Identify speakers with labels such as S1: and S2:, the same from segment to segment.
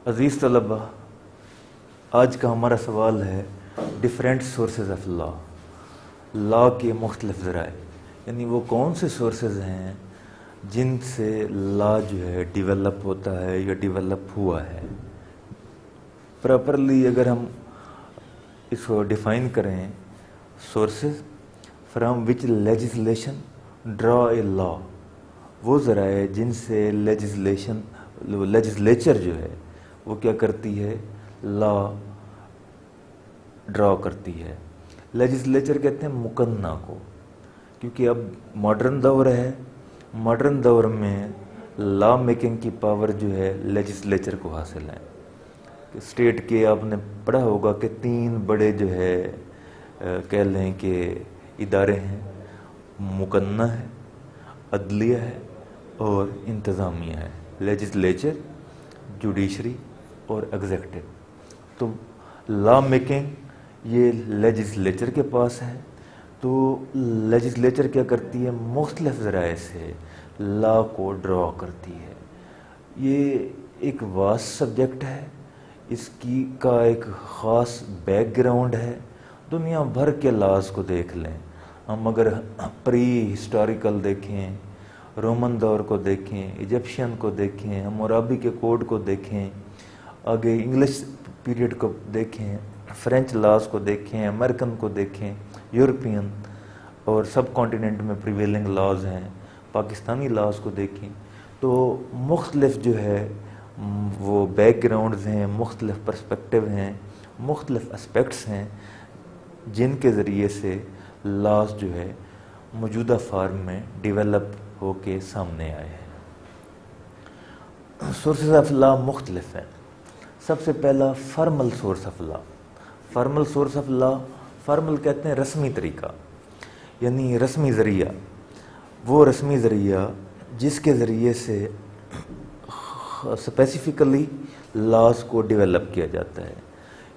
S1: عزیز طلبہ، آج کا ہمارا سوال ہے ڈفرینٹ سورسز آف لا کے مختلف ذرائع، یعنی وہ کون سے سورسز ہیں جن سے لا جو ہے ڈیولپ ہوتا ہے یا ڈیولپ ہوا ہے۔ پراپرلی اگر ہم اس کو ڈیفائن کریں، سورسز فرام وچ لیجسلیشن ڈرا اے لا، وہ ذرائع جن سے لیجسلیچر جو ہے وہ کیا کرتی ہے، لا ڈرا کرتی ہے۔ لیجسلیچر کہتے ہیں مقننہ کو، کیونکہ اب ماڈرن دور ہے، ماڈرن دور میں لا میکنگ کی پاور جو ہے لیجسلیچر کو حاصل ہے۔ اسٹیٹ کے آپ نے پڑھا ہوگا کہ 3 بڑے جو ہے کہہ لیں کہ ادارے ہیں، مقننہ ہے، عدلیہ ہے اور انتظامیہ ہے، لیجسلیچر، جوڈیشری اور ایگزیکٹو۔ تو لا میکنگ یہ لیجسلیچر کے پاس ہے، تو لیجسلیچر کیا کرتی ہے، مختلف ذرائع سے لا کو ڈرا کرتی ہے۔ یہ ایک واسٹ سبجیکٹ ہے، اس کا ایک خاص بیک گراؤنڈ ہے۔ دنیا بھر کے لاز کو دیکھ لیں، ہم اگر پری ہسٹوریکل دیکھیں، رومن دور کو دیکھیں، ایجپشین کو دیکھیں، ہمورابی کے کوڈ کو دیکھیں، آگے انگلش پیریڈ کو دیکھیں، فرینچ لاز کو دیکھیں، امریکن کو دیکھیں، یورپین اور سب کانٹیننٹ میں پریویلنگ لاز ہیں، پاکستانی لاز کو دیکھیں، تو مختلف جو ہے وہ بیک گراؤنڈز ہیں، مختلف پرسپیکٹیو ہیں، مختلف اسپیکٹس ہیں جن کے ذریعے سے لاز جو ہے موجودہ فارم میں ڈیولپ ہو کے سامنے آئے ہیں۔ سورسز آف لا مختلف ہیں۔ سب سے پہلا formal source of law. Formal source of law, formal کہتے ہیں رسمی طریقہ، یعنی رسمی ذریعہ، وہ رسمی ذریعہ جس کے ذریعے سے اسپیسیفکلی لاز کو ڈیولپ کیا جاتا ہے۔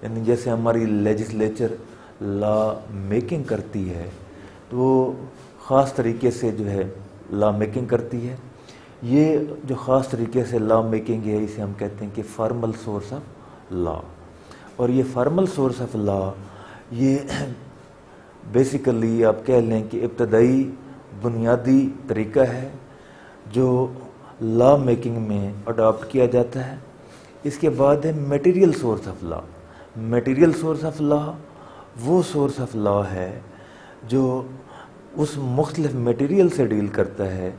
S1: یعنی جیسے ہماری لیجسلیچر لا میکنگ کرتی ہے تو وہ خاص طریقے سے جو ہے لا میکنگ کرتی ہے۔ یہ جو خاص طریقے سے لا میکنگ ہے اسے ہم کہتے ہیں کہ فارمل سورس آف لا۔ اور یہ فارمل سورس آف لا یہ بیسیکلی آپ کہہ لیں کہ ابتدائی بنیادی طریقہ ہے جو لا میکنگ میں اڈاپٹ کیا جاتا ہے۔ اس کے بعد ہے material source of law. Material source of law وہ سورس آف لا ہے جو اس مختلف میٹیریل سے ڈیل کرتا ہے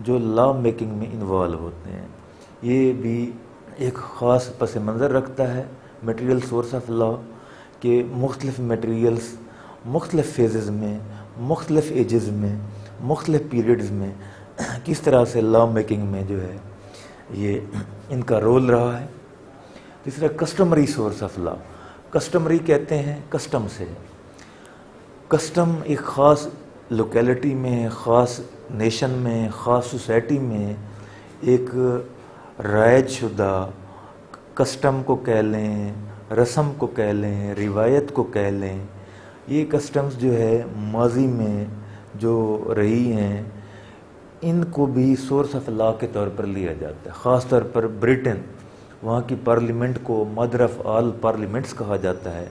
S1: جو لا میکنگ میں انوالو ہوتے ہیں۔ یہ بھی ایک خاص پس منظر رکھتا ہے میٹیریل سورس آف لا کہ مختلف میٹیریلز مختلف فیزز میں، مختلف ایجز میں، مختلف پیریڈز میں کس طرح سے لا میکنگ میں جو ہے یہ ان کا رول رہا ہے۔ تیسرا customary source of law. Customary کہتے ہیں کسٹم سے۔ کسٹم ایک خاص لوکیلٹی میں، خاص نیشن میں، خاص سوسائٹی میں ایک رائج شدہ کسٹم کو کہہ لیں، رسم کو کہہ لیں، روایت کو کہہ لیں۔ یہ کسٹمز جو ہے ماضی میں جو رہی ہیں ان کو بھی سورس آف لا کے طور پر لیا جاتا ہے۔ خاص طور پر بریٹن، وہاں کی پارلیمنٹ کو مدر آف آل پارلیمنٹس کہا جاتا ہے۔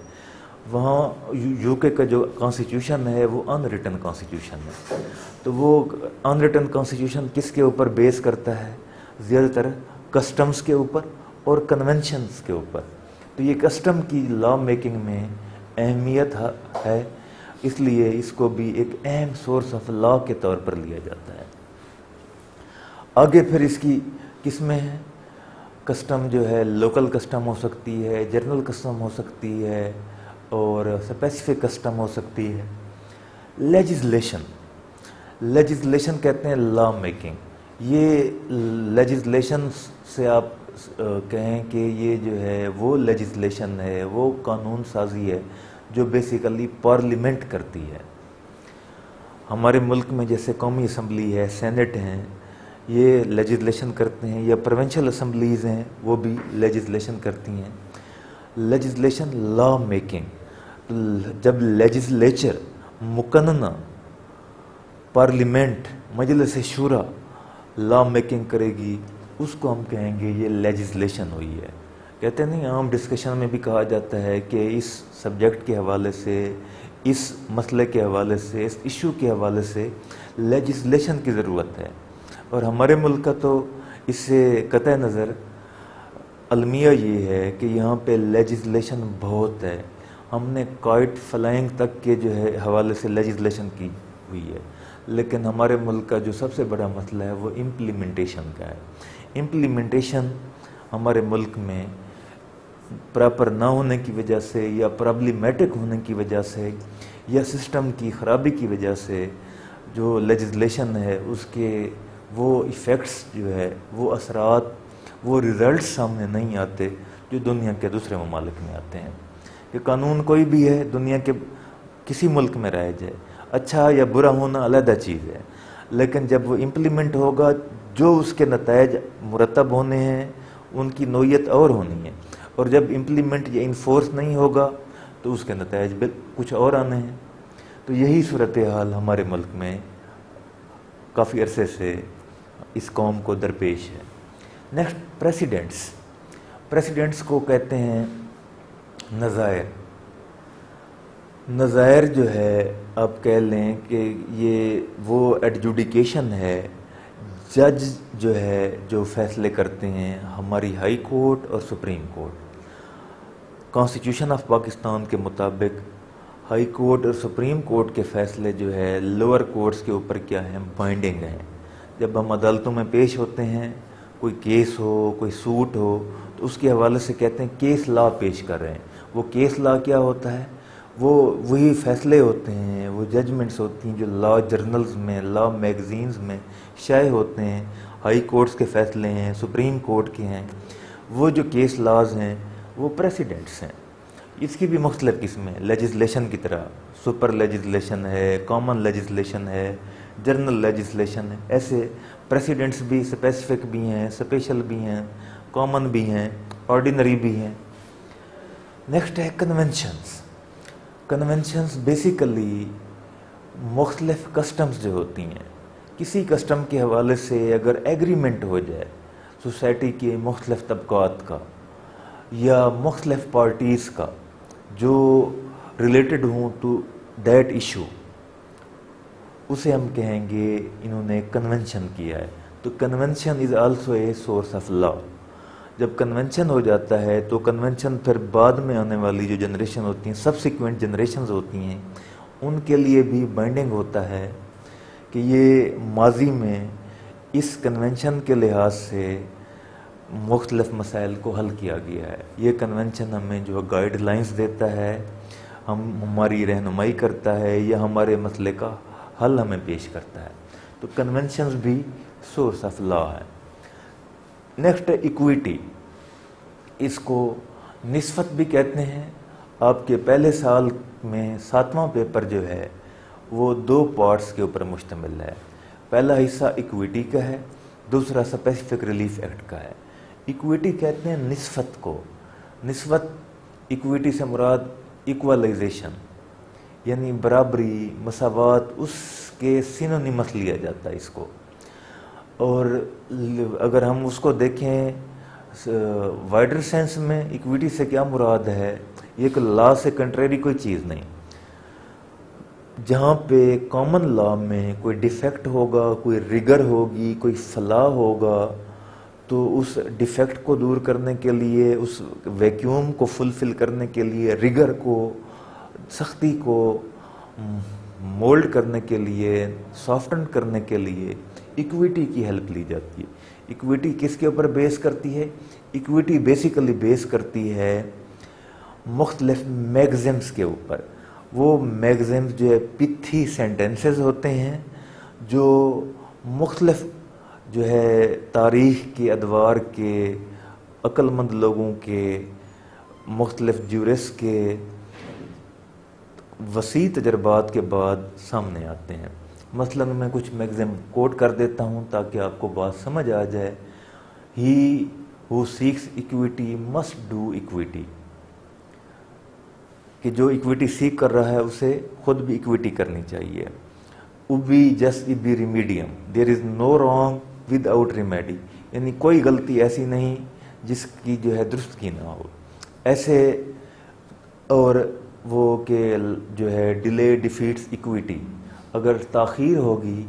S1: وہاں یو کے کا جو کانسٹیٹیوشن ہے وہ ان ریٹن کانسٹیٹیوشن ہے۔ تو وہ ان ریٹن کانسٹیٹیوشن کس کے اوپر بیس کرتا ہے؟ زیادہ تر کسٹمز کے اوپر اور کنونشنز کے اوپر۔ تو یہ کسٹم کی لا میکنگ میں اہمیت ہے، اس لیے اس کو بھی ایک اہم سورس آف لا کے طور پر لیا جاتا ہے۔ آگے پھر اس کی قسمیں ہیں۔ کسٹم جو ہے لوکل کسٹم ہو سکتی ہے، جنرل کسٹم ہو سکتی ہے اور اسپیسیفک کسٹم ہو سکتی ہے۔ لیجسلیشن، لیجسلیشن کہتے ہیں لا میکنگ۔ یہ لیجسلیشن سے آپ کہیں کہ یہ جو ہے وہ لیجسلیشن ہے، وہ قانون سازی ہے جو بیسیکلی پارلیمنٹ کرتی ہے۔ ہمارے ملک میں جیسے قومی اسمبلی ہے، سینٹ ہیں، یہ لیجسلیشن کرتے ہیں، یا پروونشل اسمبلیز ہیں وہ بھی لیجسلیشن کرتی ہیں۔ لیجسلیشن لا میکنگ، جب لیجسلیچر مقننہ پارلیمنٹ مجلس شورا لا میکنگ کرے گی اس کو ہم کہیں گے یہ لیجسلیشن ہوئی ہے۔ کہتے نہیں عام ڈسکشن میں بھی کہا جاتا ہے کہ اس سبجیکٹ کے حوالے سے، اس مسئلے کے حوالے سے، اس ایشو کے حوالے سے لیجسلیشن کی ضرورت ہے، اور ہمارے ملک کا تو اس سے قطع نظر المیہ یہ ہے کہ یہاں پہ لیجسلیشن بہت ہے. ہم نے کائٹ فلائنگ تک کے جو ہے حوالے سے لیجسلیشن کی ہوئی ہے، لیکن ہمارے ملک کا جو سب سے بڑا مسئلہ ہے وہ امپلیمنٹیشن کا ہے. امپلیمنٹیشن ہمارے ملک میں پراپر نہ ہونے کی وجہ سے، یا پرابلیمیٹک ہونے کی وجہ سے، یا سسٹم کی خرابی کی وجہ سے جو لیجسلیشن ہے اس کے وہ ایفیکٹس جو ہے، وہ اثرات، وہ ریزلٹس سامنے نہیں آتے جو دنیا کے دوسرے ممالک میں آتے ہیں. کہ قانون کوئی بھی ہے دنیا کے کسی ملک میں رائج ہے، اچھا یا برا ہونا علیحدہ چیز ہے، لیکن جب وہ امپلیمنٹ ہوگا جو اس کے نتائج مرتب ہونے ہیں ان کی نوعیت اور ہونی ہے، اور جب امپلیمنٹ یا انفورس نہیں ہوگا تو اس کے نتائج کچھ اور آنے ہیں. تو یہی صورتحال ہمارے ملک میں کافی عرصے سے اس قوم کو درپیش ہے. نیکسٹ، پریسیڈنٹس کو کہتے ہیں نظائر. نظائر جو ہے آپ کہہ لیں کہ یہ وہ ایڈجوڈیکیشن ہے، جج جو ہے جو فیصلے کرتے ہیں ہماری ہائی کورٹ اور supreme court. Constitution of Pakistan کے مطابق ہائی کورٹ اور سپریم کورٹ کے فیصلے جو ہے لوور کورٹس کے اوپر کیا ہیں، بائنڈنگ ہیں. جب ہم عدالتوں میں پیش ہوتے ہیں، کوئی کیس ہو، کوئی سوٹ ہو، تو اس کے حوالے سے کہتے ہیں کیس لا پیش کر رہے ہیں. وہ کیس لا کیا ہوتا ہے؟ وہی فیصلے ہوتے ہیں، وہ ججمنٹس ہوتی ہیں جو لا جرنلز میں، لا میگزینز میں شائع ہوتے ہیں. ہائی کورٹس کے فیصلے ہیں، سپریم کورٹ کے ہیں. وہ جو کیس لاز ہیں وہ پریسیڈنٹس ہیں. اس کی بھی مختلف قسمیں ہیں لیجسلیشن کی طرح. سپر لیجسلیشن ہے، کامن لیجسلیشن ہے، جنرل لیجسلیشن ہے. ایسے پریسیڈنٹس بھی اسپیسیفک بھی ہیں، اسپیشل بھی ہیں، کامن بھی ہیں، آرڈینری بھی ہیں. نیکسٹ ہے کنونشنز بیسیکلی مختلف کسٹمز جو ہوتی ہیں. کسی کسٹم کے حوالے سے اگر ایگریمنٹ ہو جائے سوسائٹی کے مختلف طبقات کا یا مختلف پارٹیز کا جو ریلیٹڈ ہوں ٹو دیٹ ایشو، اسے ہم کہیں گے انہوں نے کنونشن کیا ہے. تو convention is also a source of law. جب کنونشن ہو جاتا ہے تو کنونشن پھر بعد میں آنے والی جو جنریشن ہوتی ہیں، سبسیکوینٹ جنریشنز ہوتی ہیں، ان کے لیے بھی بائنڈنگ ہوتا ہے کہ یہ ماضی میں اس کنونشن کے لحاظ سے مختلف مسائل کو حل کیا گیا ہے. یہ کنونشن ہمیں جو گائیڈ لائنز دیتا ہے، ہماری رہنمائی کرتا ہے، یا ہمارے مسئلے کا حل ہمیں پیش کرتا ہے. تو کنونشنز بھی سورس آف لا ہے. نیکسٹ ایکویٹی، اس کو نسبت بھی کہتے ہیں. آپ کے پہلے سال میں 7واں پیپر جو ہے وہ 2 پارٹس کے اوپر مشتمل ہے. پہلا حصہ ایکویٹی کا ہے، دوسرا اسپیسیفک ریلیف ایکٹ کا ہے. ایکویٹی کہتے ہیں نسبت کو. نسبت، ایکویٹی سے مراد ایکوالائزیشن، یعنی برابری، مساوات، اس کے سینونیمس لیا جاتا ہے اس کو. اور اگر ہم اس کو دیکھیں وائڈر سینس میں، ایکویٹی سے کیا مراد ہے؟ یہ ایک لا سے کنٹریری کوئی چیز نہیں. جہاں پہ کامن لا میں کوئی ڈیفیکٹ ہوگا، کوئی ریگر ہوگی، کوئی فلاح ہوگا، تو اس ڈیفیکٹ کو دور کرنے کے لیے، اس ویکیوم کو فلفل کرنے کے لیے، ریگر کو، سختی کو مولڈ کرنے کے لیے، سافٹن کرنے کے لیے ایکویٹی کی ہیلپ لی جاتی ہے. ایکویٹی کس کے اوپر بیس کرتی ہے؟ ایکویٹی بیسیکلی بیس کرتی ہے مختلف میگزمز کے اوپر. وہ میگزمز جو ہے پتھی سینٹنسز ہوتے ہیں جو مختلف جو ہے تاریخ کے ادوار کے، عقل مند لوگوں کے، مختلف جورس کے وسیع تجربات کے بعد سامنے آتے ہیں. مثلا میں کچھ میگزم کوٹ کر دیتا ہوں تاکہ آپ کو بات سمجھ آ جائے. He who seeks equity must do equity, کہ جو ایکویٹی سیکھ کر رہا ہے اسے خود بھی ایکویٹی کرنی چاہیے. ابی جس ابی ریمیڈیم، دیر از no wrong with out remedy, یعنی کوئی غلطی ایسی نہیں جس کی جو ہے درستگی نہ ہو. ایسے اور وہ کہ جو ہے ڈیلے ڈیفیٹس ایکویٹی، اگر تاخیر ہوگی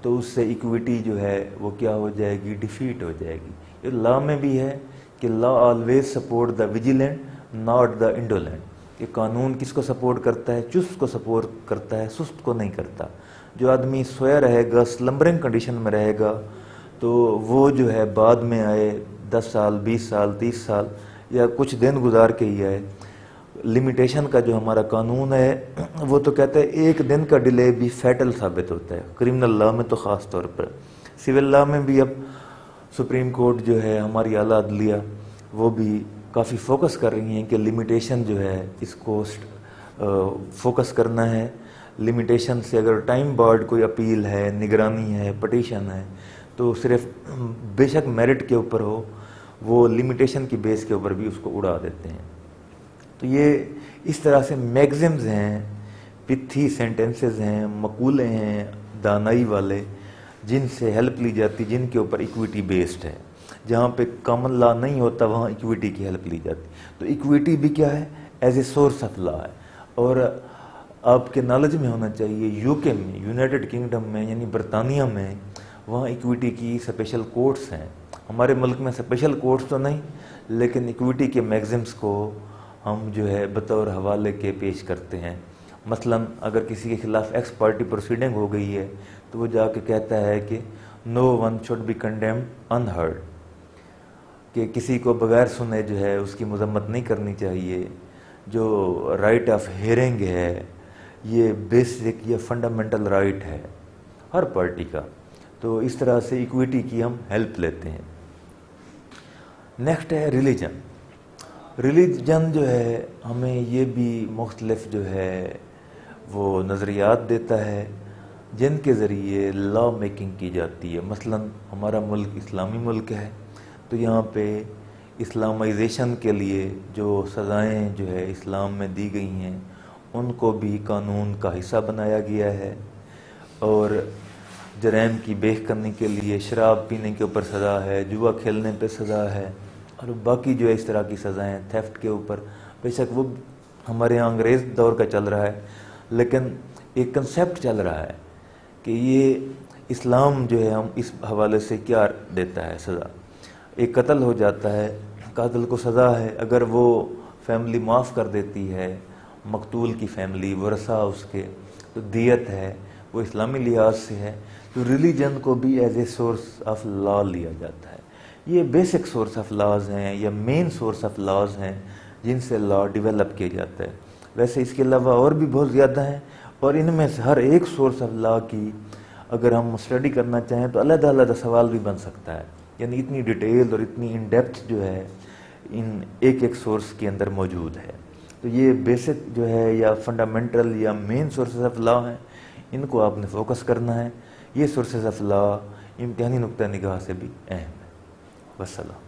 S1: تو اس سے ایکویٹی جو ہے وہ کیا ہو جائے گی، ڈیفیٹ ہو جائے گی. یہ لا میں بھی ہے کہ law always support the vigilant not the indolent, کہ قانون کس کو سپورٹ کرتا ہے، چست کو سپورٹ کرتا ہے، سست کو نہیں کرتا. جو آدمی سویا رہے گا، سلمبرنگ کنڈیشن میں رہے گا، تو وہ جو ہے بعد میں آئے 10 سال 20 سال 30 سال یا کچھ دن گزار کے ہی آئے. لمیٹیشن کا جو ہمارا قانون ہے وہ تو کہتا ہے ایک دن کا ڈیلے بھی فیٹل ثابت ہوتا ہے، کرمنل لا میں تو خاص طور پر. سول لا میں بھی اب سپریم کورٹ جو ہے، ہماری اعلیٰ عدلیہ، وہ بھی کافی فوکس کر رہی ہیں کہ لمیٹیشن جو ہے اس کو فوکس کرنا ہے. لمیٹیشن سے اگر ٹائم بارڈ کوئی اپیل ہے، نگرانی ہے، پٹیشن ہے، تو صرف بے شک میرٹ کے اوپر ہو، وہ لمیٹیشن کی بیس کے اوپر بھی اس کو اڑا دیتے ہیں. تو یہ اس طرح سے میگزمز ہیں، پتھی سینٹنسز ہیں، مقولے ہیں دانائی والے، جن سے ہیلپ لی جاتی، جن کے اوپر ایکویٹی بیسڈ ہے. جہاں پہ کامن لا نہیں ہوتا وہاں ایکویٹی کی ہیلپ لی جاتی. تو ایکویٹی بھی کیا ہے، as a source of law ہے. اور آپ کے نالج میں ہونا چاہیے، یو کے میں، یونائٹڈ کنگڈم میں یعنی برطانیہ میں، وہاں ایکویٹی کی اسپیشل کورٹس ہیں. ہمارے ملک میں اسپیشل کورٹس تو نہیں، لیکن ایکویٹی کے میگزمز کو ہم جو ہے بطور حوالے کے پیش کرتے ہیں. مثلا اگر کسی کے خلاف ایکس پارٹی پروسیڈنگ ہو گئی ہے تو وہ جا کے کہتا ہے کہ no one should be condemned unheard, کہ کسی کو بغیر سنے جو ہے اس کی مذمت نہیں کرنی چاہیے. جو رائٹ آف ہیئرنگ ہے، یہ بیسک یا فنڈامنٹل رائٹ ہے ہر پارٹی کا. تو اس طرح سے ایکویٹی کی ہم ہیلپ لیتے ہیں. نیکسٹ ہے ریلیجن. ریلیجن جو ہے ہمیں یہ بھی مختلف جو ہے وہ نظریات دیتا ہے جن کے ذریعے لا میکنگ کی جاتی ہے. مثلا ہمارا ملک اسلامی ملک ہے، تو یہاں پہ اسلامائزیشن کے لیے جو سزائیں جو ہے اسلام میں دی گئی ہیں ان کو بھی قانون کا حصہ بنایا گیا ہے. اور جرائم کی بیخ کرنے کے لیے شراب پینے کے اوپر سزا ہے، جوا کھیلنے پہ سزا ہے، اور باقی جو ہے اس طرح کی سزائیں تھیفٹ کے اوپر. بے شک وہ ہمارے یہاں انگریز دور کا چل رہا ہے، لیکن ایک کنسیپٹ چل رہا ہے کہ یہ اسلام جو ہے ہم اس حوالے سے کیا دیتا ہے سزا. ایک قتل ہو جاتا ہے، قاتل کو سزا ہے، اگر وہ فیملی معاف کر دیتی ہے، مقتول کی فیملی، ورثہ اس کے، تو دیت ہے، وہ اسلامی لحاظ سے ہے. تو ریلیجن کو بھی as a source of law لیا جاتا ہے. یہ بیسک سورس آف لاز ہیں یا مین سورس آف لاز ہیں جن سے لا ڈیولپ کیا جاتا ہے. ویسے اس کے علاوہ اور بھی بہت زیادہ ہیں، اور ان میں سے ہر ایک سورس آف لا کی اگر ہم اسٹڈی کرنا چاہیں تو علیحدہ علیحدہ سوال بھی بن سکتا ہے. یعنی اتنی ڈیٹیل اور اتنی ان ڈیپتھ جو ہے ان ایک ایک سورس کے اندر موجود ہے. تو یہ بیسک جو ہے یا فنڈامنٹل یا مین سورسز آف لا ہیں، ان کو آپ نے فوکس کرنا ہے. یہ سورسز آف لا امتحانی نقطہ نگاہ سے بھی اہم ہے. والسلام.